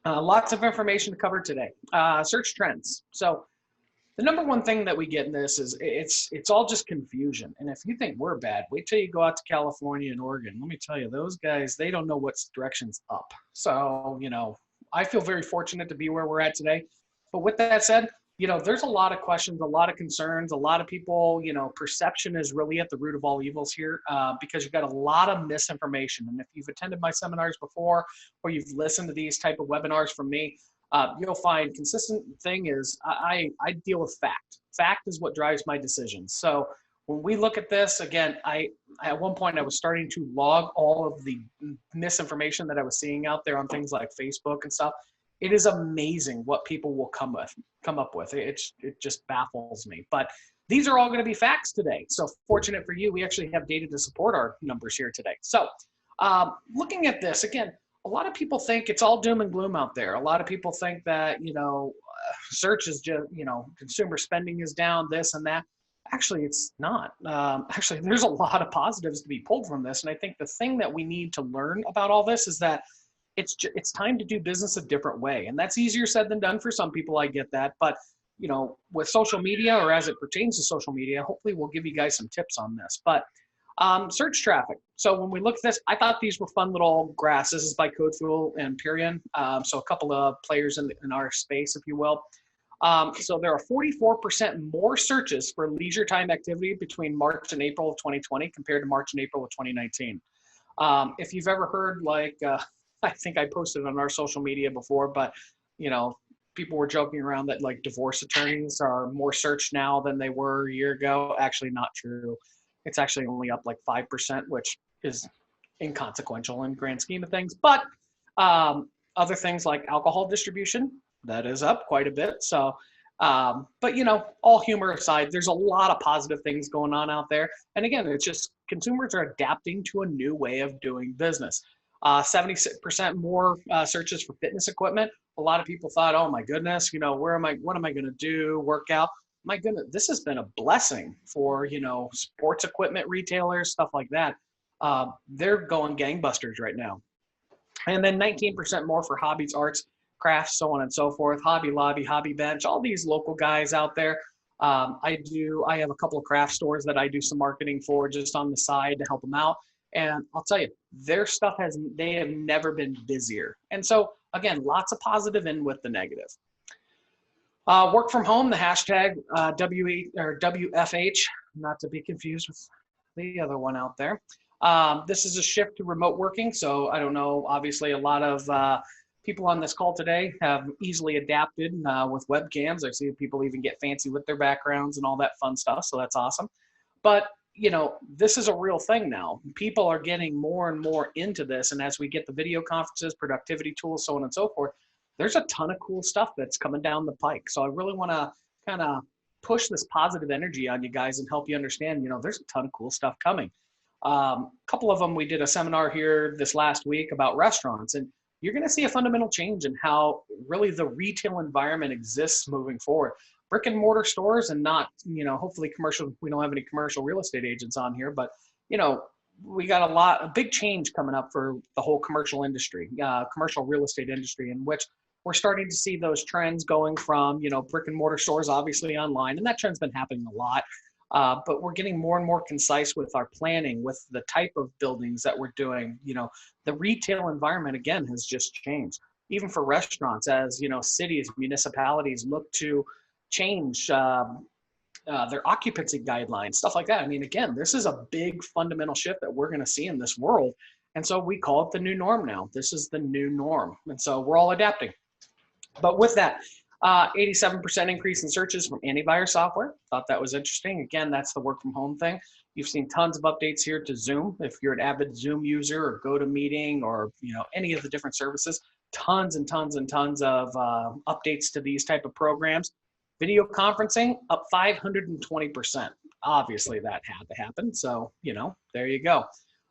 Lots of information to cover today. Search trends. So the number one thing that we get in this is it's all just confusion. And if you think we're bad, wait till you go out to California and Oregon. Let me tell you, those guys, they don't know what direction's up. So, I feel very fortunate to be where we're at today. But with that said, there's a lot of questions, a lot of concerns, a lot of people, perception is really at the root of all evils here, because you've got a lot of misinformation. And if you've attended my seminars before, or you've listened to these type of webinars from me, you'll find consistent thing is I deal with fact. Fact is what drives my decisions. So when we look at this, again, at one point I was starting to log all of the misinformation that I was seeing out there on things like Facebook and stuff. It is amazing what people will come up with. It just baffles me. But these are all going to be facts today. So fortunate for you, we actually have data to support our numbers here today. So looking at this, again, a lot of people think it's all doom and gloom out there. A lot of people think that, search is just, consumer spending is down, this and that. Actually, it's not. Actually, there's a lot of positives to be pulled from this. And I think the thing that we need to learn about all this is that it's time to do business a different way. And that's easier said than done for some people. I get that. But, with social media, or as it pertains to social media, hopefully we'll give you guys some tips on this. But search traffic. So when we look at this, I thought these were fun little graphs. This is by CodeFuel and Perion. So a couple of players in our space, if you will. So there are 44% more searches for leisure time activity between March and April of 2020 compared to March and April of 2019. If you've ever heard, I think I posted on our social media before, but people were joking around that divorce attorneys are more searched now than they were a year ago. Actually, not true. It's actually only up 5%, which is inconsequential in grand scheme of things. But other things like alcohol distribution, that is up quite a bit. So, but all humor aside, there's a lot of positive things going on out there. And again, it's just consumers are adapting to a new way of doing business. 76% more searches for fitness equipment. A lot of people thought, oh my goodness, what am I going to do? Work out? My goodness, this has been a blessing for, sports equipment retailers, stuff like that. They're going gangbusters right now. And then 19% more for hobbies, arts, crafts, so on and so forth. Hobby Lobby, Hobby Bench, all these local guys out there. I have a couple of craft stores that I do some marketing for just on the side to help them out. And I'll tell you, their stuff they have never been busier. And so again, lots of positive in with the negative. Work from home, the hashtag WFH, not to be confused with the other one out there. This is a shift to remote working. So I don't know, obviously a lot of people on this call today have easily adapted with webcams. I see people even get fancy with their backgrounds and all that fun stuff. So that's awesome. But this is a real thing now. People are getting more and more into this. And as we get the video conferences, productivity tools, so on and so forth, there's a ton of cool stuff that's coming down the pike. So I really want to kind of push this positive energy on you guys and help you understand, there's a ton of cool stuff coming. A couple of them, we did a seminar here this last week about restaurants, and you're going to see a fundamental change in how really the retail environment exists moving forward. Brick and mortar stores and not, hopefully commercial. We don't have any commercial real estate agents on here, but, we got a big change coming up for the whole commercial industry, commercial real estate industry, in which we're starting to see those trends going from, brick and mortar stores, obviously online, and that trend's been happening a lot. But we're getting more and more concise with our planning, with the type of buildings that we're doing. The retail environment, again, has just changed. Even for restaurants, as, cities, municipalities look to change their occupancy guidelines, stuff like that. I mean, again, this is a big fundamental shift that we're going to see in this world. And so we call it the new norm now. This is the new norm. And so we're all adapting. But with that, 87% increase in searches from antivirus software. Thought that was interesting. Again, that's the work from home thing. You've seen tons of updates here to Zoom. If you're an avid Zoom user or GoToMeeting or any of the different services, tons and tons and tons of updates to these type of programs. Video conferencing up 520%. Obviously, that had to happen. So there you go.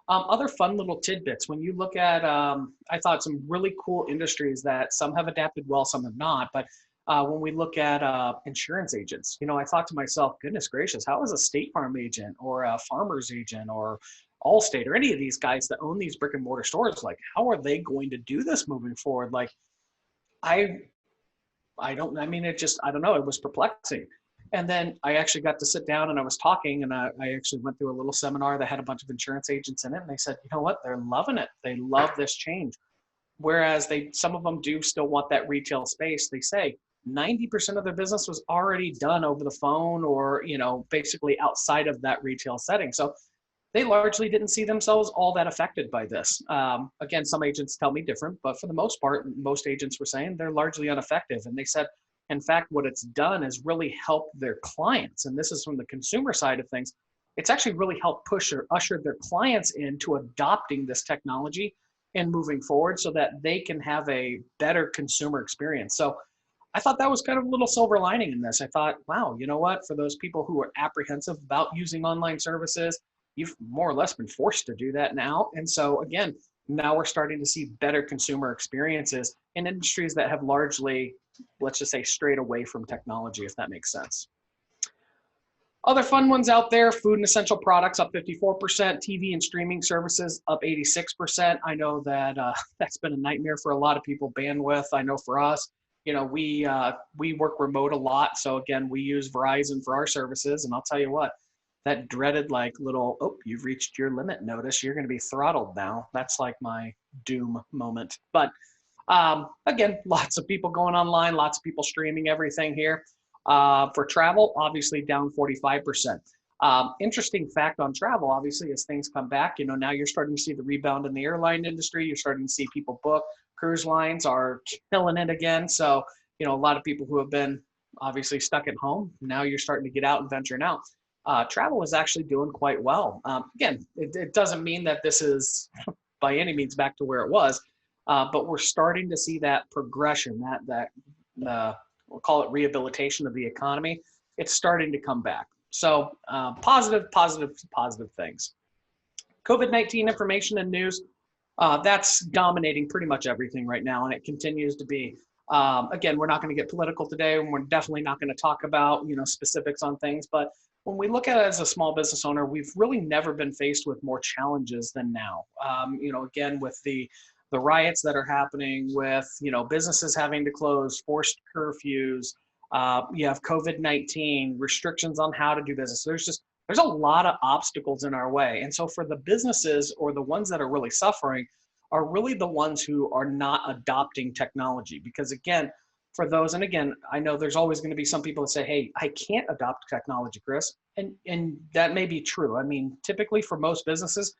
Other fun little tidbits. When you look at, I thought some really cool industries that some have adapted well, some have not. But when we look at insurance agents, I thought to myself, goodness gracious, how is a State Farm agent or a Farmers agent or Allstate or any of these guys that own these brick and mortar stores, how are they going to do this moving forward? I I mean, I don't know, it was perplexing. And then I actually got to sit down and I was talking, and I actually went through a little seminar that had a bunch of insurance agents in it. And they said, you know what, they're loving it. They love this change. Whereas some of them do still want that retail space. They say 90% of their business was already done over the phone or, basically outside of that retail setting. So they largely didn't see themselves all that affected by this. Again, some agents tell me different, but for the most part, most agents were saying they're largely unaffected. And they said, in fact, what it's done is really helped their clients. And this is from the consumer side of things. It's actually really helped push or usher their clients into adopting this technology and moving forward so that they can have a better consumer experience. So I thought that was kind of a little silver lining in this. I thought, wow, you know what? For those people who are apprehensive about using online services, you've more or less been forced to do that now. And so again, now we're starting to see better consumer experiences in industries that have largely, let's just say, strayed away from technology, if that makes sense. Other fun ones out there: food and essential products up 54%, TV and streaming services up 86%. I know that that's been a nightmare for a lot of people, bandwidth. I know for us, we work remote a lot. So again, we use Verizon for our services. And I'll tell you what, that dreaded little, oh, you've reached your limit notice, you're going to be throttled now. That's like my doom moment. But again, lots of people going online, lots of people streaming everything here. For travel, obviously down 45%. Interesting fact on travel, obviously, as things come back, now you're starting to see the rebound in the airline industry. You're starting to see people book. Cruise lines are killing it again. So, a lot of people who have been obviously stuck at home, now you're starting to get out and venturing out. Travel is actually doing quite well. Again, it doesn't mean that this is by any means back to where it was, but we're starting to see that progression, that we'll call it rehabilitation of the economy. It's starting to come back. So positive things. COVID-19 information and news, that's dominating pretty much everything right now, and it continues to be. Again, we're not going to get political today, and we're definitely not going to talk about specifics on things, but when we look at it as a small business owner, we've really never been faced with more challenges than now. Again, with the riots that are happening, with businesses having to close, forced curfews, you have COVID-19, restrictions on how to do business. There's a lot of obstacles in our way. And so for the businesses, or the ones that are really suffering, are really the ones who are not adopting technology. Because again, for those, and again, I know there's always going to be some people that say, hey, I can't adopt technology, Chris. And that may be true. I mean, typically for most businesses,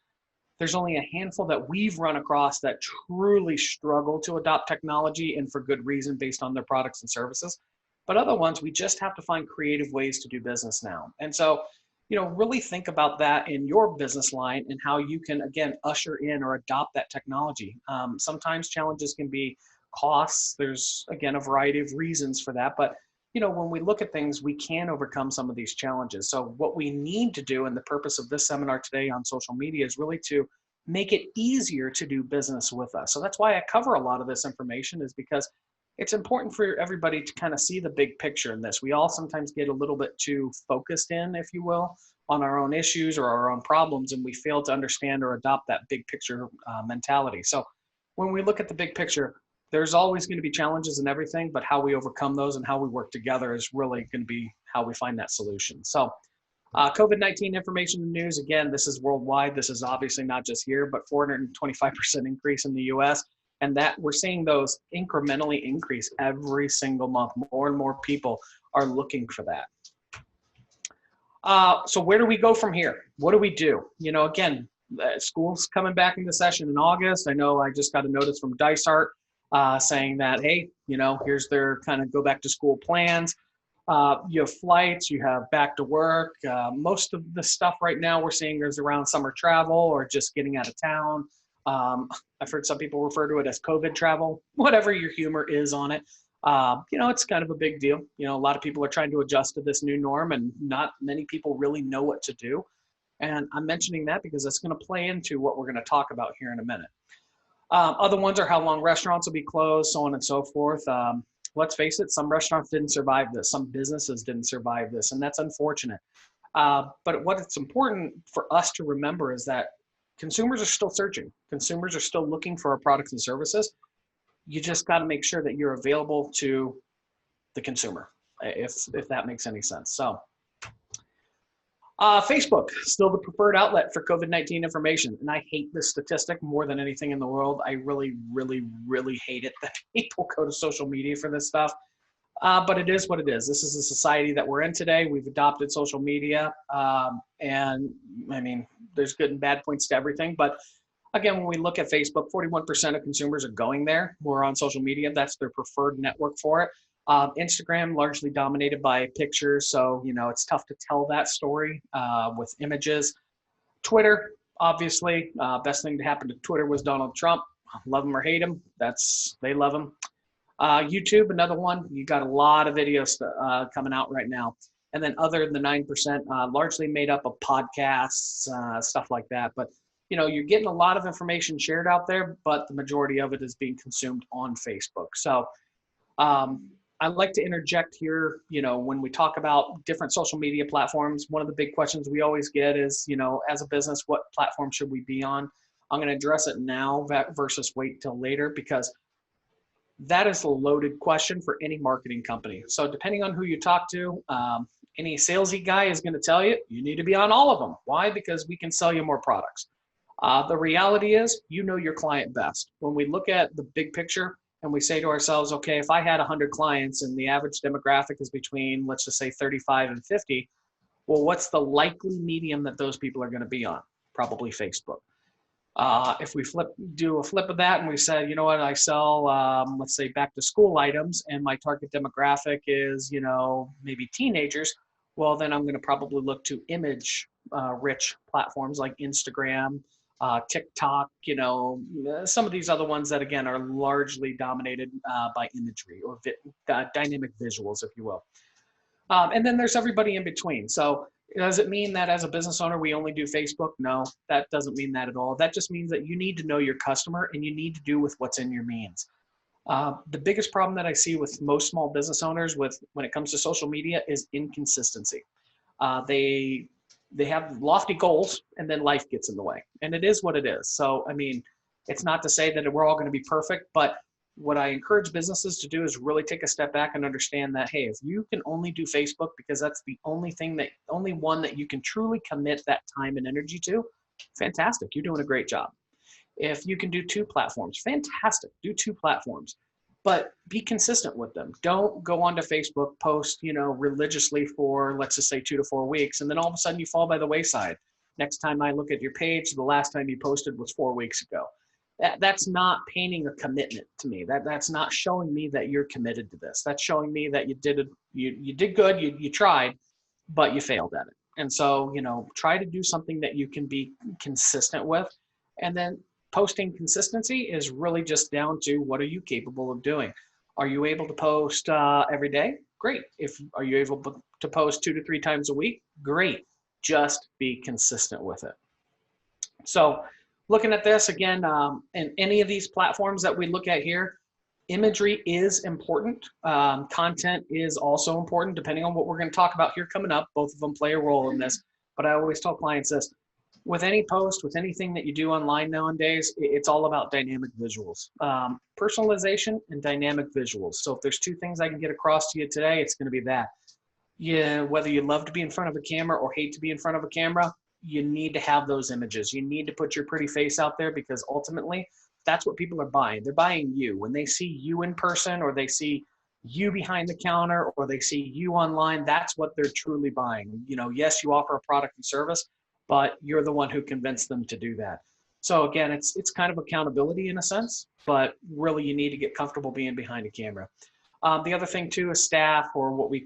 there's only a handful that we've run across that truly struggle to adopt technology, and for good reason, based on their products and services. But other ones, we just have to find creative ways to do business now. And so, really think about that in your business line and how you can, again, usher in or adopt that technology. Sometimes challenges can be costs. There's, again, a variety of reasons for that. But, when we look at things, we can overcome some of these challenges. So what we need to do, and the purpose of this seminar today on social media, is really to make it easier to do business with us. So that's why I cover a lot of this information, is because it's important for everybody to kind of see the big picture in this. We all sometimes get a little bit too focused in, if you will, on our own issues or our own problems, and we fail to understand or adopt that big picture mentality. So when we look at the big picture, there's always going to be challenges in everything, but how we overcome those and how we work together is really going to be how we find that solution. So COVID-19 information and news, again, this is worldwide. This is obviously not just here, but 425% increase in the US. And that we're seeing those incrementally increase every single month. More and more people are looking for that. So where do we go from here? What do we do? Again, school's coming back into session in August. I know I just got a notice from Dysart saying that, hey, here's their kind of go back to school plans. You have flights, you have back to work. Most of the stuff right now we're seeing is around summer travel or just getting out of town. I've heard some people refer to it as COVID travel, whatever your humor is on it. It's kind of a big deal. A lot of people are trying to adjust to this new norm, and not many people really know what to do. And I'm mentioning that because it's going to play into what we're going to talk about here in a minute. Other ones are how long restaurants will be closed, so on and so forth. Let's face it, some restaurants didn't survive this. Some businesses didn't survive this, and that's unfortunate. But what it's important for us to remember is that consumers are still searching. Consumers are still looking for our products and services. you just got to make sure that you're available to the consumer, if that makes any sense. So Facebook, still the preferred outlet for COVID-19 information. And I hate this statistic more than anything in the world. I really, really, really hate it that people go to social media for this stuff. But it is what it is. This is the society that we're in today. We've adopted social media. And I mean, there's good and bad points to everything. But again, when we look at Facebook, 41% of consumers are going there. We're on social media. That's their preferred network for it. Instagram, largely dominated by pictures. So, you know, it's tough to tell that story with images. Twitter, obviously, best thing to happen to Twitter was Donald Trump. Love him or hate him. They love him. YouTube, another one. You got a lot of videos coming out right now. And then other than the 9%, largely made up of podcasts, stuff like that. But, you know, you're getting a lot of information shared out there, but the majority of it is being consumed on Facebook. So I'd like to interject here, you know, when we talk about different social media platforms, one of the big questions we always get is, you know, as a business, what platform should we be on? I'm going to address it now versus wait till later, because that is a loaded question for any marketing company. So depending on who you talk to, any salesy guy is going to tell you, you need to be on all of them. Why? Because we can sell you more products. The reality is, you know your client best. When we look at the big picture and we say to ourselves, okay, if I had 100 clients and the average demographic is between, let's just say 35 and 50, well, what's the likely medium that those people are going to be on? Probably Facebook. If we do a flip of that and we said, you know what, I sell, let's say back to school items and my target demographic is, you know, maybe teenagers, well, then I'm going to probably look to image rich platforms like Instagram, TikTok, you know, some of these other ones that, again, are largely dominated by imagery or dynamic visuals, if you will. And then there's everybody in between. So does it mean that as a business owner, we only do Facebook? No, that doesn't mean that at all. That just means that you need to know your customer and you need to do with what's in your means. The biggest problem that I see with most small business owners when it comes to social media is inconsistency. They have lofty goals and then life gets in the way, and it is what it is. So, I mean, it's not to say that we're all going to be perfect, but what I encourage businesses to do is really take a step back and understand that, hey, if you can only do Facebook because that's the only one that you can truly commit that time and energy to, fantastic. You're doing a great job. If you can do 2 platforms, fantastic. Do 2 platforms, but be consistent with them. Don't go onto Facebook, post, you know, religiously for, let's just say 2 to 4 weeks, and then all of a sudden you fall by the wayside. Next time I look at your page, the last time you posted was 4 weeks ago. That's not painting a commitment to me. That's not showing me that you're committed to this. That's showing me that you did good, you tried, but you failed at it. And so, you know, try to do something that you can be consistent with. And then posting consistency is really just down to, what are you capable of doing? Are you able to post every day? Great. Are you able to post 2 to 3 times a week? Great. Just be consistent with it. So looking at this again, in any of these platforms that we look at here, imagery is important. Content is also important, depending on what we're going to talk about here coming up. Both of them play a role in this. But I always tell clients this: with any post, with anything that you do online nowadays, it's all about dynamic visuals. Personalization and dynamic visuals. So if there's 2 things I can get across to you today, it's going to be that. Yeah, whether you love to be in front of a camera or hate to be in front of a camera, you need to have those images. You need to put your pretty face out there, because ultimately that's what people are buying. They're buying you. When they see you in person, or they see you behind the counter, or they see you online, that's what they're truly buying. You know, yes, you offer a product and service, but you're the one who convinced them to do that. So again, it's kind of accountability in a sense, but really you need to get comfortable being behind a camera. The other thing too is staff, or what we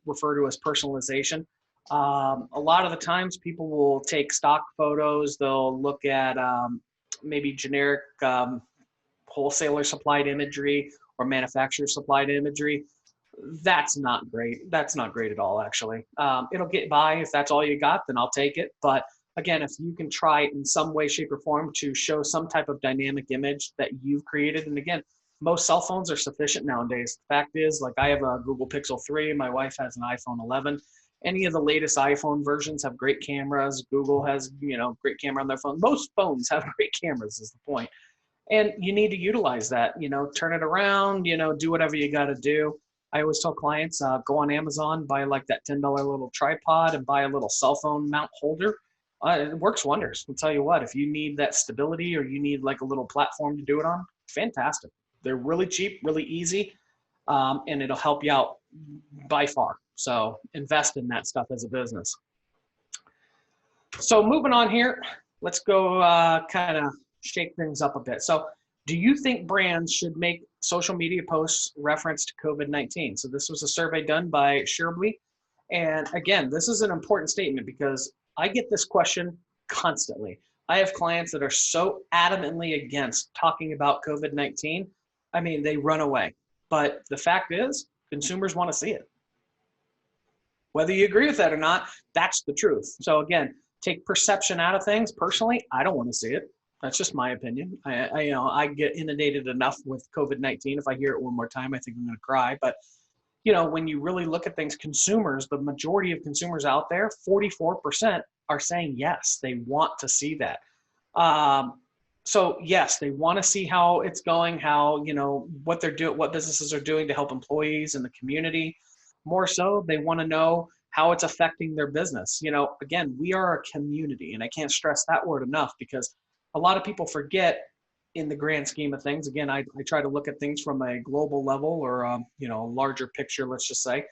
refer to as personalization. A lot of the times people will take stock photos. They'll look at maybe generic wholesaler supplied imagery or manufacturer supplied imagery. That's not great. That's not great at all, actually. It'll get by. If that's all you got, then I'll take it. But again, if you can try in some way, shape, or form to show some type of dynamic image that you've created, and again, most cell phones are sufficient nowadays. The fact is, like, I have a Google Pixel 3. My wife has an iPhone 11. Any of the latest iPhone versions have great cameras. Google has, you know, great camera on their phone. Most phones have great cameras, is the point. And you need to utilize that, turn it around, do whatever you got to do. I always tell clients, go on Amazon, buy like that $10 little tripod and buy a little cell phone mount holder. It works wonders. I'll tell you what, if you need that stability or you need like a little platform to do it on, fantastic. They're really cheap, really easy, and it'll help you out by far. So invest in that stuff as a business. So moving on here, let's go kind of shake things up a bit. So do you think brands should make social media posts reference to COVID-19? So this was a survey done by Sherby. And again, this is an important statement because I get this question constantly. I have clients that are so adamantly against talking about COVID-19. I mean, they run away. But the fact is, consumers want to see it. Whether you agree with that or not, that's the truth. So again, take perception out of things. Personally, I don't want to see it. That's just my opinion. I get inundated enough with COVID-19. If I hear it one more time, I think I'm going to cry. But when you really look at things, consumers, the majority of consumers out there, 44% are saying yes, they want to see that. So yes, they want to see how it's going, how, what they're doing, what businesses are doing to help employees in the community. More so, they want to know how it's affecting their business. Again, we are a community, and I can't stress that word enough because a lot of people forget in the grand scheme of things. Again, I try to look at things from a global level or, a larger picture, let's just say.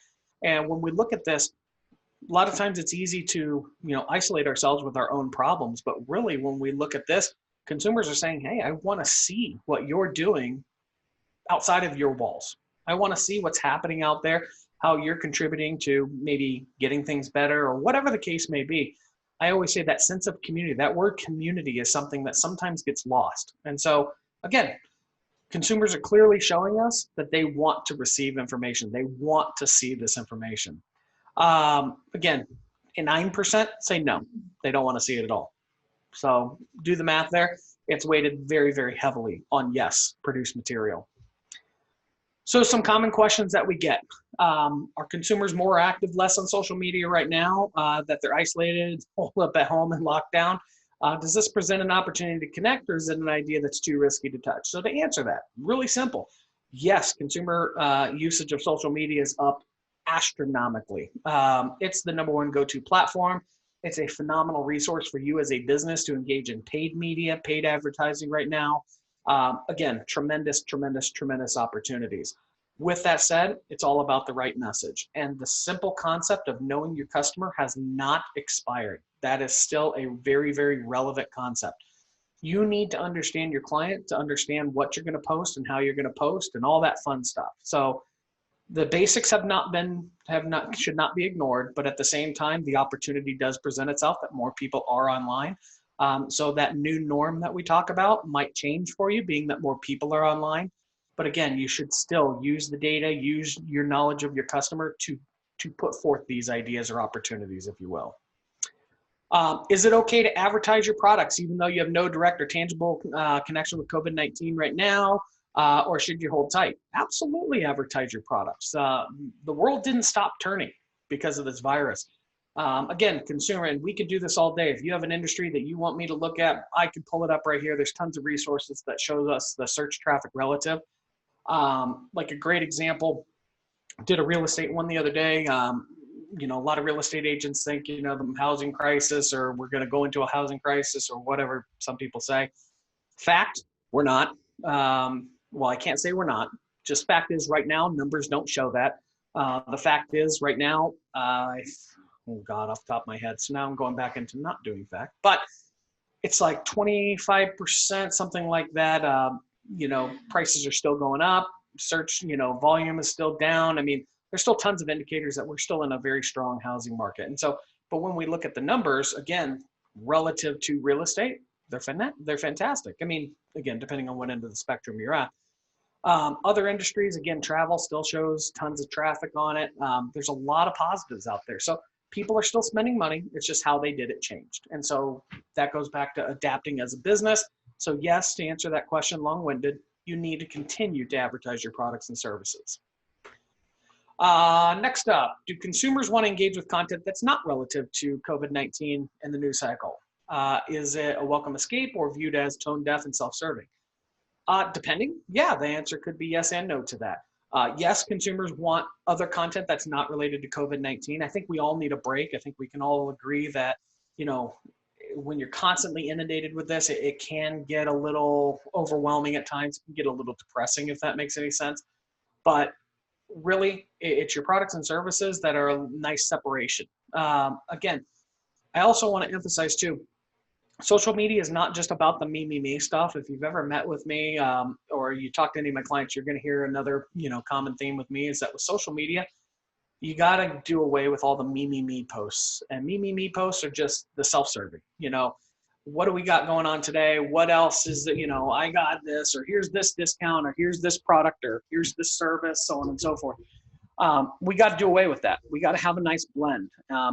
And when we look at this, a lot of times it's easy to, isolate ourselves with our own problems. But really, when we look at this, consumers are saying, hey, I want to see what you're doing outside of your walls. I want to see what's happening out there, how you're contributing to maybe getting things better or whatever the case may be. I always say that sense of community, that word community is something that sometimes gets lost. And so again, consumers are clearly showing us that they want to receive information. They want to see this information. Again, 9% say no, they don't want to see it at all. So do the math there. It's weighted very, very heavily on yes, produce material. So some common questions that we get. Are consumers more active, less on social media right now, that they're isolated, holed up at home and locked down? Does this present an opportunity to connect, or is it an idea that's too risky to touch? So to answer that, really simple. Yes, consumer usage of social media is up astronomically. It's the #1 go-to platform. It's a phenomenal resource for you as a business to engage in paid media, paid advertising right now. Again, tremendous, tremendous, tremendous opportunities. With that said, it's all about the right message. And the simple concept of knowing your customer has not expired. That is still a very, very relevant concept. You need to understand your client to understand what you're going to post and how you're going to post and all that fun stuff. So the basics should not be ignored, but at the same time, the opportunity does present itself that more people are online. So that new norm that we talk about might change for you, being that more people are online. But again, you should still use the data, use your knowledge of your customer to put forth these ideas or opportunities, if you will. Is it okay to advertise your products even though you have no direct or tangible connection with COVID-19 right now? Or should you hold tight? Absolutely advertise your products. The world didn't stop turning because of this virus. Again, consumer, and we could do this all day. If you have an industry that you want me to look at, I could pull it up right here. There's tons of resources that shows us the search traffic relative. Like a great example, did a real estate one the other day. A lot of real estate agents think, the housing crisis, or we're going to go into a housing crisis, or whatever some people say. Fact, we're not. Well, I can't say we're not. Just fact is right now, numbers don't show that. The fact is right now, oh God, off the top of my head. So now I'm going back into not doing fact, but it's like 25%, something like that. Prices are still going up. Search, volume is still down. I mean, there's still tons of indicators that we're still in a very strong housing market. And so, but when we look at the numbers, again, relative to real estate, they're fantastic. I mean, again, depending on what end of the spectrum you're at. Other industries, again, travel still shows tons of traffic on it. There's a lot of positives out there. So people are still spending money. It's just how they did it changed. And so that goes back to adapting as a business. So yes, to answer that question, long-winded, you need to continue to advertise your products and services. Next up, do consumers want to engage with content that's not relative to COVID-19 and the news cycle? Is it a welcome escape or viewed as tone deaf and self-serving? Depending, yeah, the answer could be yes and no to that. Yes, consumers want other content that's not related to COVID-19. I think we all need a break. I think we can all agree that, you know, when you're constantly inundated with this, it can get a little overwhelming at times. It can get a little depressing, if that makes any sense. But really, it's your products and services that are a nice separation. Again, I also want to emphasize too, social media is not just about the me stuff. If you've ever met with me or you talk to any of my clients, you're going to hear another, common theme with me is that with social media, you got to do away with all the me posts. And me posts are just the self-serving. What do we got going on today? What else is that, I got this, or here's this discount, or here's this product, or here's this service, so on and so forth. We got to do away with that. We got to have a nice blend.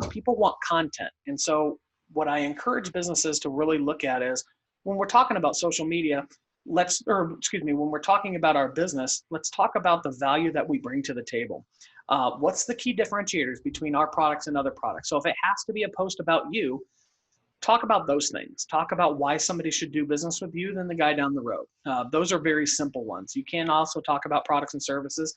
People want content. And so what I encourage businesses to really look at is when we're talking about social media, when we're talking about our business, let's talk about the value that we bring to the table. What's the key differentiators between our products and other products? So if it has to be a post about you, talk about those things. Talk about why somebody should do business with you than the guy down the road. Those are very simple ones. You can also talk about products and services.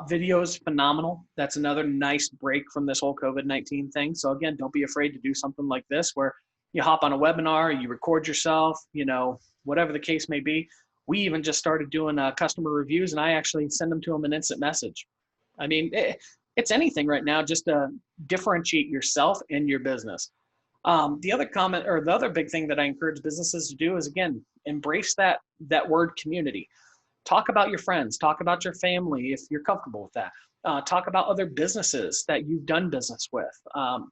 Video is phenomenal. That's another nice break from this whole COVID-19 thing. So again, don't be afraid to do something like this where you hop on a webinar, you record yourself, whatever the case may be. We even just started doing customer reviews, and I actually send them to them an instant message. I mean, it's anything right now just to differentiate yourself and your business. The other big thing that I encourage businesses to do is, again, embrace that word community. Talk about your friends, talk about your family if you're comfortable with that. Talk about other businesses that you've done business with.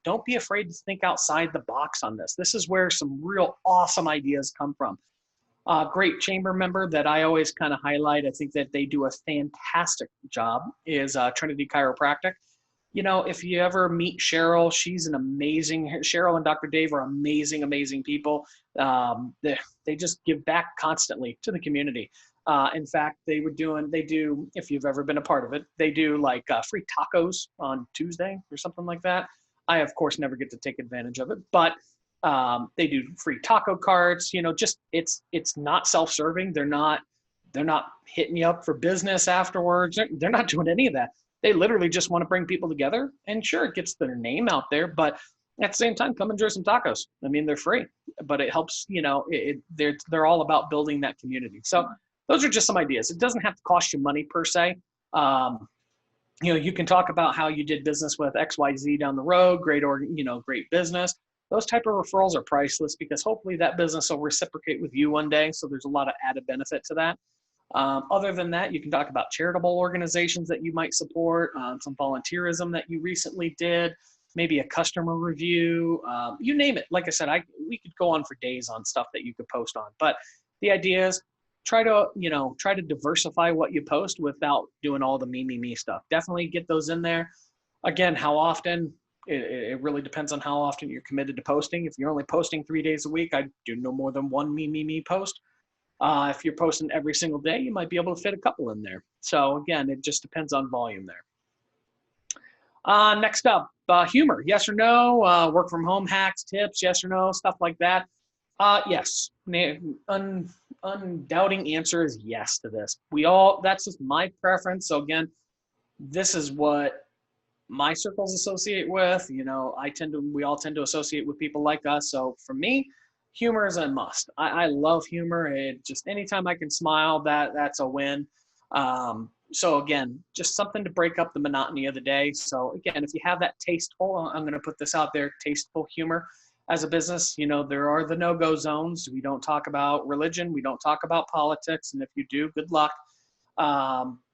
Don't be afraid to think outside the box on this. This is where some real awesome ideas come from. Great chamber member that I always kind of highlight, I think that they do a fantastic job, is Trinity Chiropractic. If you ever meet Cheryl, Cheryl and Dr. Dave are amazing people. They just give back constantly to the community. In fact, they do, if you've ever been a part of it, they do like free tacos on Tuesday or something like that. I, of course, never get to take advantage of it, but they do free taco carts, just it's not self-serving. They're not hitting you up for business afterwards. They're not doing any of that. They literally just want to bring people together, and sure, it gets their name out there, but at the same time, come enjoy some tacos. I mean, they're free, but it helps, they're all about building that community. So those are just some ideas. It doesn't have to cost you money per se. You can talk about how you did business with XYZ down the road, great business. Those type of referrals are priceless because hopefully that business will reciprocate with you one day. So there's a lot of added benefit to that. Other than that, you can talk about charitable organizations that you might support, some volunteerism that you recently did, maybe a customer review, you name it. Like I said, we could go on for days on stuff that you could post on, but the idea is try to diversify what you post without doing all the me stuff. Definitely get those in there. Again, how often, it really depends on how often you're committed to posting. If you're only posting 3 days a week, I'd do no more than one me post. If you're posting every single day, you might be able to fit a couple in there. So again, it just depends on volume there. Next up, humor, yes or no? Work from home hacks, tips, yes or no? Stuff like that. Yes, undoubting answer is yes to this. That's just my preference. So again, this is what my circles associate with. We all tend to associate with people like us. So for me, humor is a must. I love humor. It just, anytime I can smile, that's a win. So again, just something to break up the monotony of the day. So again, if you have that tasteful, I'm going to put this out there, tasteful humor as a business, there are the no-go zones. We don't talk about religion. We don't talk about politics. And if you do, good luck.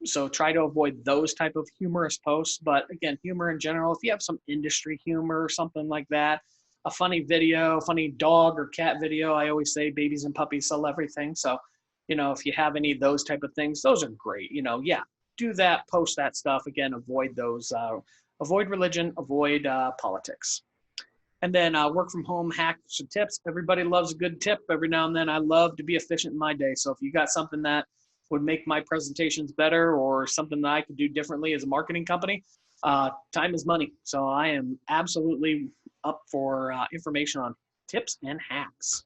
So try to avoid those type of humorous posts. But again, humor in general, if you have some industry humor or something like that, a funny video, funny dog or cat video, I always say babies and puppies sell everything. So, if you have any of those type of things, those are great. Do that, post that stuff. Again, avoid those, avoid religion, avoid politics. And then work from home hacks and tips. Everybody loves a good tip. Every now and then I love to be efficient in my day. So if you got something that would make my presentations better or something that I could do differently as a marketing company, time is money. So I am absolutely up for information on tips and hacks.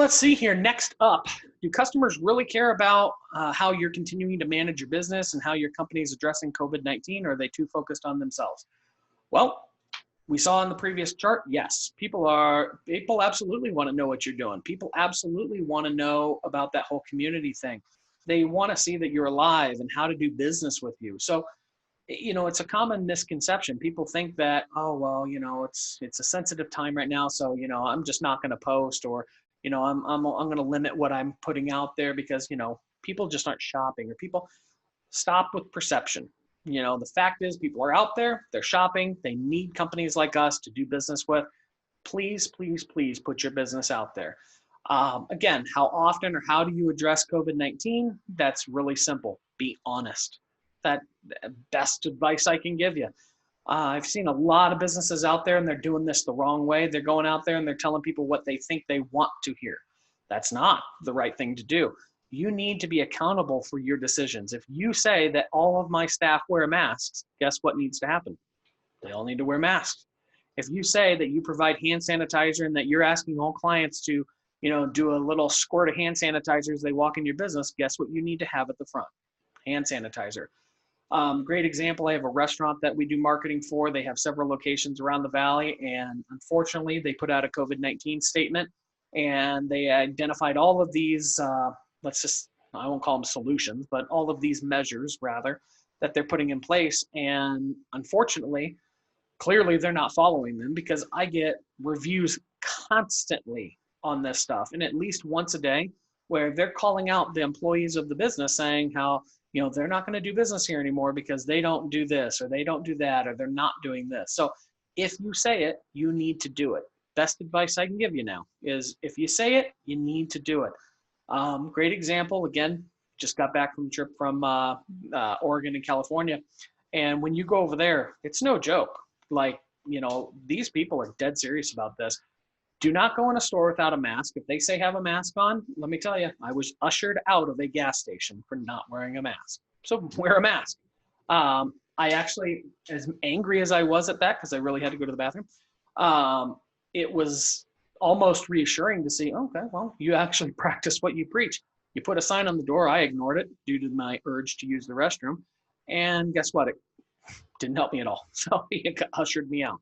let's see here. Next up, do customers really care about how you're continuing to manage your business and how your company is addressing COVID-19, or are they too focused on themselves? Well, we saw in the previous chart, yes, people absolutely want to know what you're doing. People absolutely want to know about that whole community thing. They want to see that you're alive and how to do business with you. So, it's a common misconception. People think that, oh, well, it's a sensitive time right now, so, I'm just not going to post, or, I'm going to limit what I'm putting out there because, people just aren't shopping, or people stop with perception. The fact is people are out there, they're shopping, they need companies like us to do business with. Please, please, please put your business out there. Again, how often or how do you address COVID-19? That's really simple. Be honest. That best advice I can give you. I've seen a lot of businesses out there and they're doing this the wrong way. They're going out there and they're telling people what they think they want to hear. That's not the right thing to do. You need to be accountable for your decisions. If you say that all of my staff wear masks, guess what needs to happen? They all need to wear masks. If you say that you provide hand sanitizer and that you're asking all clients to, do a little squirt of hand sanitizer as they walk in your business, guess what you need to have at the front? Hand sanitizer. Great example, I have a restaurant that we do marketing for. They have several locations around the valley, and unfortunately, they put out a COVID-19 statement, and they identified all of these I won't call them solutions, but all of these measures rather that they're putting in place. And unfortunately, clearly they're not following them, because I get reviews constantly on this stuff. And at least once a day where they're calling out the employees of the business saying how, they're not going to do business here anymore because they don't do this or they don't do that or they're not doing this. So if you say it, you need to do it. Best advice I can give you now is if you say it, you need to do it. Great example, again, just got back from a trip from Oregon and California. And when you go over there, it's no joke. Like, these people are dead serious about this. Do not go in a store without a mask. If they say have a mask on, let me tell you, I was ushered out of a gas station for not wearing a mask. So wear a mask. I actually, as angry as I was at that, because I really had to go to the bathroom, it was almost reassuring to see, okay, well, you actually practice what you preach. You put a sign on the door. I ignored it due to my urge to use the restroom. And guess what? It didn't help me at all. So it ushered me out.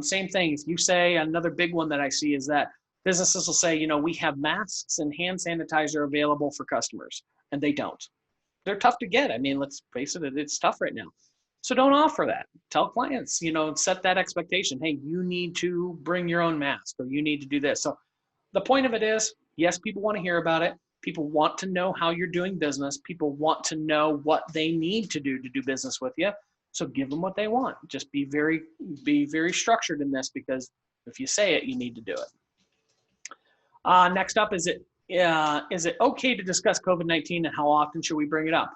Same thing. If you say, another big one that I see is that businesses will say, we have masks and hand sanitizer available for customers, and they don't. They're tough to get. I mean, let's face it, it's tough right now. So don't offer that. Tell clients, set that expectation. Hey, you need to bring your own mask, or you need to do this. So the point of it is, yes, people want to hear about it. People want to know how you're doing business. People want to know what they need to do business with you. So give them what they want. Just be very structured in this, because if you say it, you need to do it. Next up, is it okay to discuss COVID-19 and how often should we bring it up?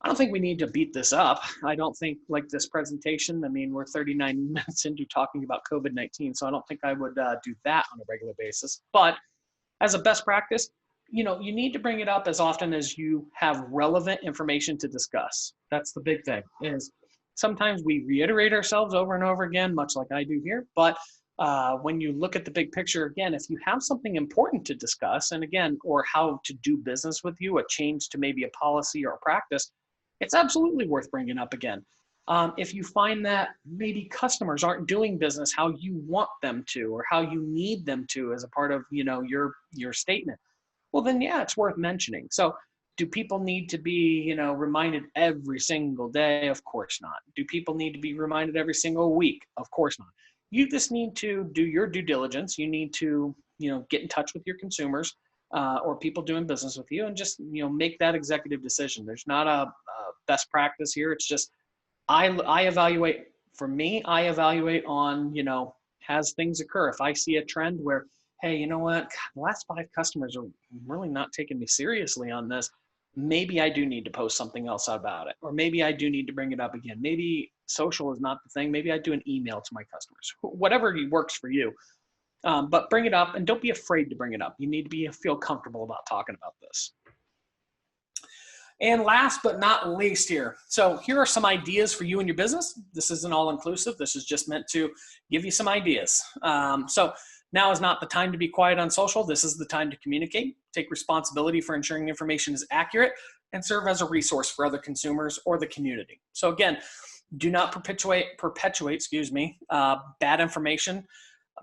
I don't think we need to beat this up. I don't think, like this presentation, I mean, we're 39 minutes into talking about COVID-19, so I don't think I would do that on a regular basis. But as a best practice, you need to bring it up as often as you have relevant information to discuss. That's the big thing. Is sometimes we reiterate ourselves over and over again, much like I do here. But when you look at the big picture, again, if you have something important to discuss, and again, or how to do business with you, a change to maybe a policy or a practice, it's absolutely worth bringing up again. If you find that maybe customers aren't doing business how you want them to, or how you need them to as a part of your statement, well then yeah, it's worth mentioning. So do people need to be reminded every single day? Of course not. Do people need to be reminded every single week? Of course not. You just need to do your due diligence. You need to get in touch with your consumers or people doing business with you, and just make that executive decision. There's not a best practice here. It's just I evaluate. For me, I evaluate on has things occur. If I see a trend where, hey, you know what, the last 5 customers are really not taking me seriously on this, maybe I do need to post something else about it, or maybe I do need to bring it up again. Maybe social is not the thing. Maybe I do an email to my customers. Whatever works for you. But bring it up, and don't be afraid to bring it up. You need to feel comfortable about talking about this. And last but not least here. So here are some ideas for you and your business. This isn't all inclusive. This is just meant to give you some ideas. So Now is not the time to be quiet on social. This is the time to communicate, take responsibility for ensuring information is accurate, and serve as a resource for other consumers or the community. So again, do not perpetuate, bad information.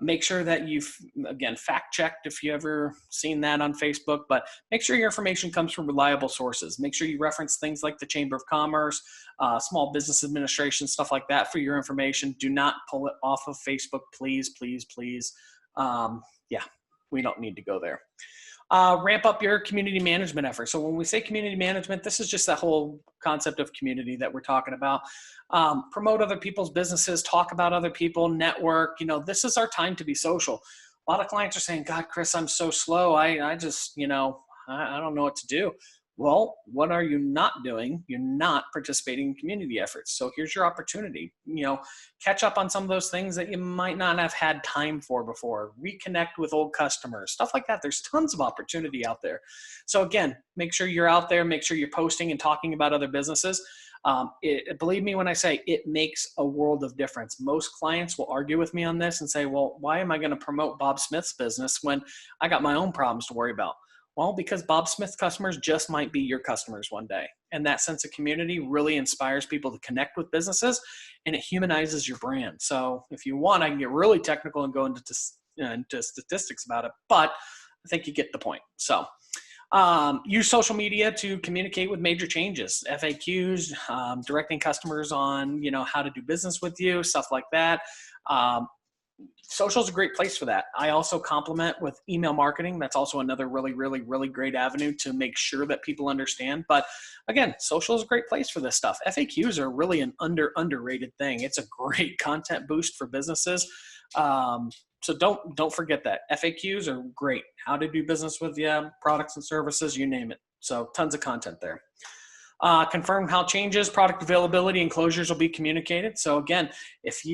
Make sure that you've, again, fact checked if you ever seen that on Facebook, but make sure your information comes from reliable sources. Make sure you reference things like the Chamber of Commerce, Small Business Administration, stuff like that for your information. Do not pull it off of Facebook, please, please, please. Yeah, we don't need to go there. Ramp up your community management efforts. So when we say community management, this is just that whole concept of community that we're talking about. Promote other people's businesses, talk about other people, network. This is our time to be social. A lot of clients are saying, God, Chris, I'm so slow. I just, I don't know what to do. Well, what are you not doing? You're not participating in community efforts. So here's your opportunity. Catch up on some of those things that you might not have had time for before. Reconnect with old customers, stuff like that. There's tons of opportunity out there. So again, make sure you're out there. Make sure you're posting and talking about other businesses. Believe me when I say it makes a world of difference. Most clients will argue with me on this and say, well, why am I going to promote Bob Smith's business when I got my own problems to worry about? Well, because Bob Smith customers just might be your customers one day. And that sense of community really inspires people to connect with businesses, and it humanizes your brand. So if you want, I can get really technical and go into statistics about it, but I think you get the point. So use social media to communicate with major changes, FAQs, directing customers on, how to do business with you, stuff like that. Social is a great place for that. I also complement with email marketing. That's also another really, really, really great avenue to make sure that people understand. But again, social is a great place for this stuff. FAQs are really an underrated thing. It's a great content boost for businesses. So don't forget that. FAQs are great. How to do business with you, products and services, you name it. So tons of content there. Confirm how changes, product availability, and closures will be communicated. So again, this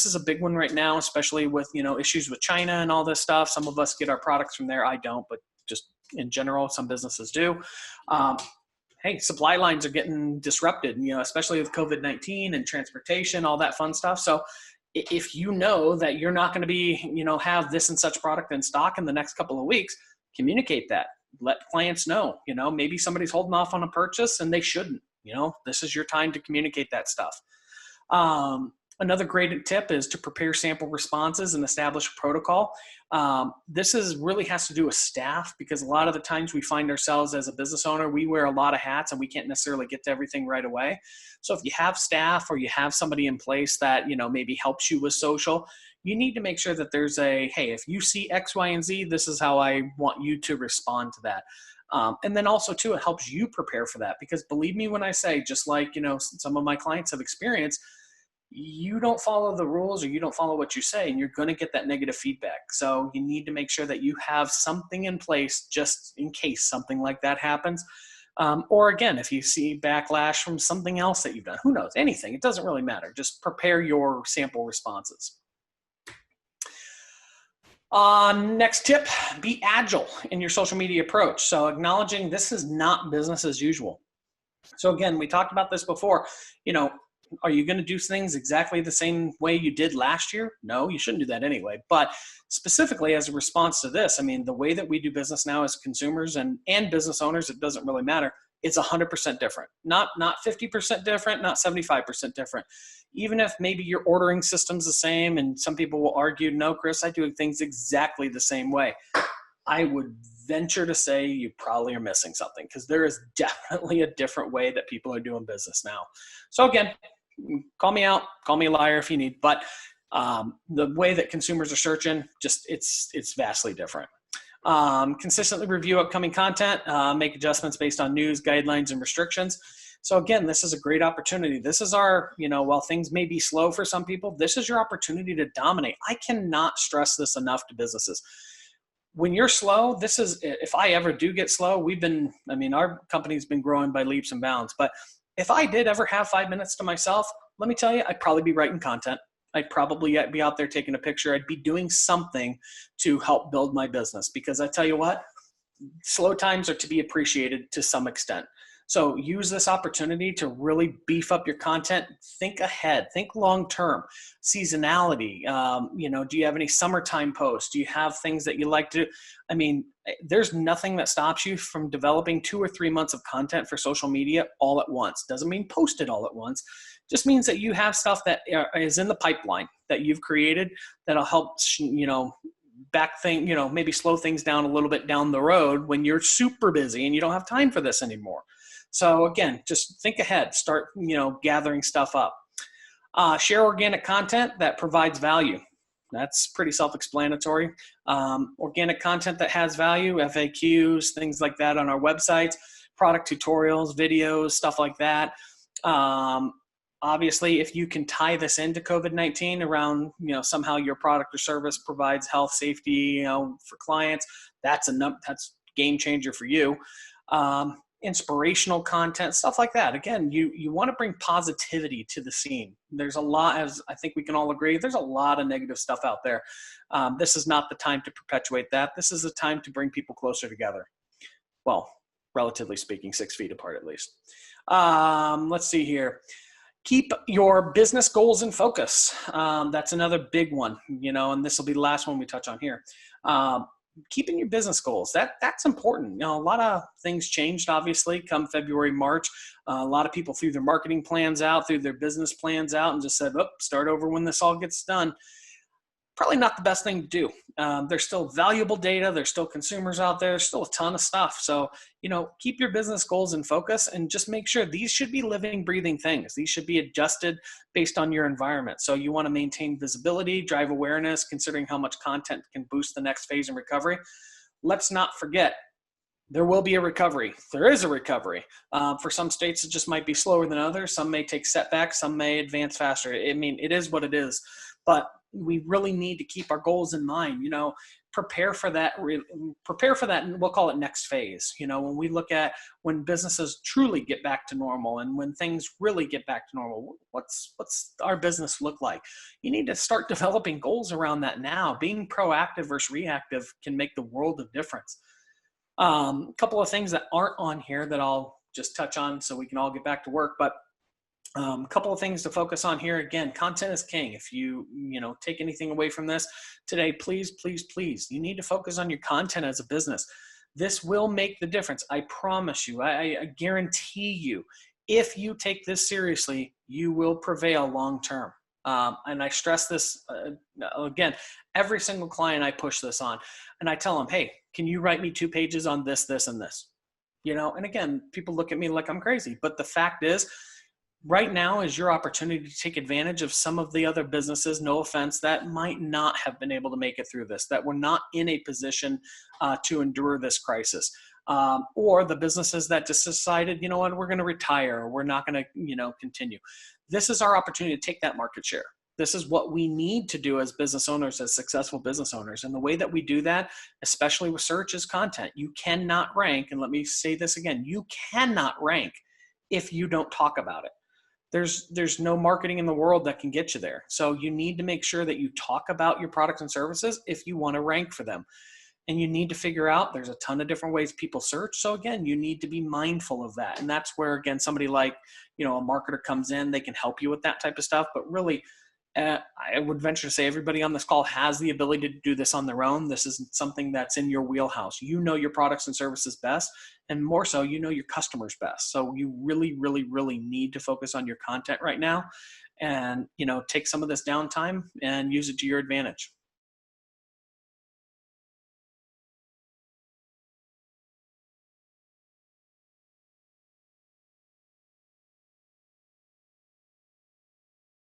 is a big one right now, especially with, issues with China and all this stuff. Some of us get our products from there. I don't, but just in general, some businesses do. Hey, supply lines are getting disrupted, especially with COVID-19 and transportation, all that fun stuff. So if you know that you're not going to be, have this and such product in stock in the next couple of weeks, communicate that. Let clients know, maybe somebody's holding off on a purchase and they shouldn't. This is your time to communicate that stuff. Another great tip is to prepare sample responses and establish a protocol. This really has to do with staff, because a lot of the times we find ourselves as a business owner, we wear a lot of hats and we can't necessarily get to everything right away. So if you have staff or you have somebody in place that, maybe helps you with social, you need to make sure that there's hey, if you see X, Y, and Z, this is how I want you to respond to that. And then also too, it helps you prepare for that, because believe me when I say, just like, some of my clients have experienced, you don't follow the rules or you don't follow what you say, and you're going to get that negative feedback. So you need to make sure that you have something in place just in case something like that happens. Or again, if you see backlash from something else that you've done, who knows, anything, it doesn't really matter. Just prepare your sample responses. Next tip, be agile in your social media approach. So acknowledging this is not business as usual. So again, we talked about this before, are you going to do things exactly the same way you did last year? No, you shouldn't do that anyway. But specifically as a response to this, the way that we do business now as consumers and business owners, it doesn't really matter. It's 100% different, not 50% different, not 75% different. Even if maybe your ordering system's the same, and some people will argue, no, Chris, I do things exactly the same way. I would venture to say you probably are missing something, because there is definitely a different way that people are doing business now. So again, call me out, call me a liar if you need, but the way that consumers are searching, it's vastly different. Consistently review upcoming content, make adjustments based on news, guidelines, and restrictions. So again, this is a great opportunity. This is our, while things may be slow for some people, this is your opportunity to dominate. I cannot stress this enough to businesses. When you're slow, if I ever do get slow, our company's been growing by leaps and bounds, but if I did ever have 5 minutes to myself, let me tell you, I'd probably be writing content. I'd probably be out there taking a picture. I'd be doing something to help build my business, because I tell you what, slow times are to be appreciated to some extent. So use this opportunity to really beef up your content. Think ahead, think long-term, seasonality. Do you have any summertime posts? Do you have things that you like to do? I mean, there's nothing that stops you from developing 2 or 3 months of content for social media all at once. Doesn't mean post it all at once. Just means that you have stuff that is in the pipeline that you've created that'll help, maybe slow things down a little bit down the road when you're super busy and you don't have time for this anymore. So again, just think ahead, start, gathering stuff up. Share organic content that provides value. That's pretty self-explanatory. Organic content that has value, FAQs, things like that on our websites, product tutorials, videos, stuff like that. Obviously, if you can tie this into COVID-19 around, somehow your product or service provides health, safety, for clients, that's game changer for you. Inspirational content, stuff like that. Again, you want to bring positivity to the scene. There's a lot, as I think we can all agree, there's a lot of negative stuff out there. This is not the time to perpetuate that. This is a time to bring people closer together. Well, relatively speaking, 6 feet apart at least. Let's see here. Keep your business goals in focus. That's another big one, and this will be the last one we touch on here. Keeping your business goals, that's important. A lot of things changed, obviously, come February, March. A lot of people threw their marketing plans out, threw their business plans out, and just said, start over when this all gets done. Probably not the best thing to do. There's still valuable data. There's still consumers out there. There's still a ton of stuff. So, keep your business goals in focus and just make sure these should be living, breathing things. These should be adjusted based on your environment. So you want to maintain visibility, drive awareness, considering how much content can boost the next phase in recovery. Let's not forget, there will be a recovery. There is a recovery. For some states, it just might be slower than others. Some may take setbacks. Some may advance faster. I mean, it is what it is. But we really need to keep our goals in mind, prepare for that, and we'll call it next phase. When we look at when businesses truly get back to normal and when things really get back to normal, what's our business look like? You need to start developing goals around that now. Being proactive versus reactive can make the world of difference. A couple of things that aren't on here that I'll just touch on so we can all get back to work, but a couple of things to focus on here. Again, content is king. If you take anything away from this today, please, you need to focus on your content as a business. This will make the difference. I promise you, I guarantee you, if you take this seriously, you will prevail long-term. And I stress this again, every single client I push this on, and I tell them, hey, can you write me 2 pages on this, this, and this? And again, people look at me like I'm crazy, but the fact is, right now is your opportunity to take advantage of some of the other businesses, no offense, that might not have been able to make it through this, that were not in a position to endure this crisis. Or the businesses that just decided, we're going to retire, or we're not going to, continue. This is our opportunity to take that market share. This is what we need to do as business owners, as successful business owners. And the way that we do that, especially with search, is content. You cannot rank, and let me say this again, you cannot rank if you don't talk about it. There's no marketing in the world that can get you there. So you need to make sure that you talk about your products and services if you want to rank for them. And you need to figure out there's a ton of different ways people search. So again, you need to be mindful of that. And that's where, again, somebody like, a marketer comes in, they can help you with that type of stuff. But really, I would venture to say everybody on this call has the ability to do this on their own. This isn't something that's in your wheelhouse. You know your products and services best, and more so, your customers best. So you really, really, really need to focus on your content right now and, take some of this downtime and use it to your advantage.